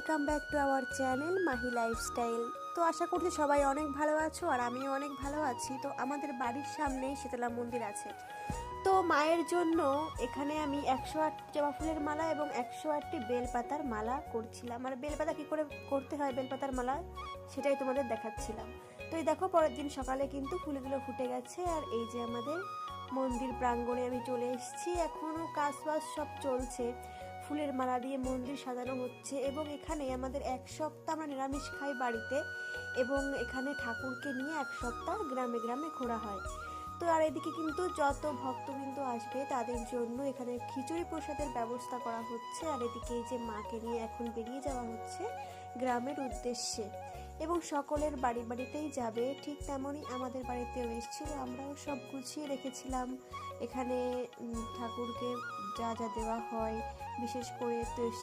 Welcome back to our channel Mahi lifestyle. তো আশা করছি সবাই অনেক ভালো আছো আর আমিও অনেক ভালো আছি। তো আমাদের বাড়ির সামনেই শীতলা মন্দির আছে। তো মায়ের জন্য এখানে আমি 108 জবা ফুলের মালা এবং 108টি বেলপাতার মালা করছিলাম। আর বেলপাতা কী করে করতে হয়, বেলপাতার মালা, সেটাই তোমাদের দেখাচ্ছিলাম। তো এই দেখো, পরের দিন সকালে কিন্তু ফুলগুলো ফুটে গেছে। আর এই যে আমাদের মন্দির প্রাঙ্গণে আমি চলে এসেছি। এখনও কাজ বাজ সব চলছে, ফুলের মালা দিয়ে মন্দির সাজানো হচ্ছে। এবং এখানে আমাদের 1 সপ্তাহ আমরা নিরামিষ খাই বাড়িতে, এবং এখানে ঠাকুরকে নিয়ে 1 সপ্তাহ গ্রামে গ্রামে ঘোরা হয়। তো আর এদিকে কিন্তু যত ভক্তবৃন্দ আসবে তাদের জন্য এখানে খিচুড়ি প্রসাদের ব্যবস্থা করা হচ্ছে। আর এদিকে এই যে মাকে নিয়ে এখন বেরিয়ে যাওয়া হচ্ছে গ্রামের উদ্দেশ্যে, এবং সকলের বাড়ি বাড়িতেই যাবে। ঠিক তেমনই আমাদের বাড়িতেও এসেছিল, আমরাও সব গুছিয়ে রেখেছিলাম। এখানে ঠাকুরকে যা যা দেওয়া হয়, বিশেষ করে তো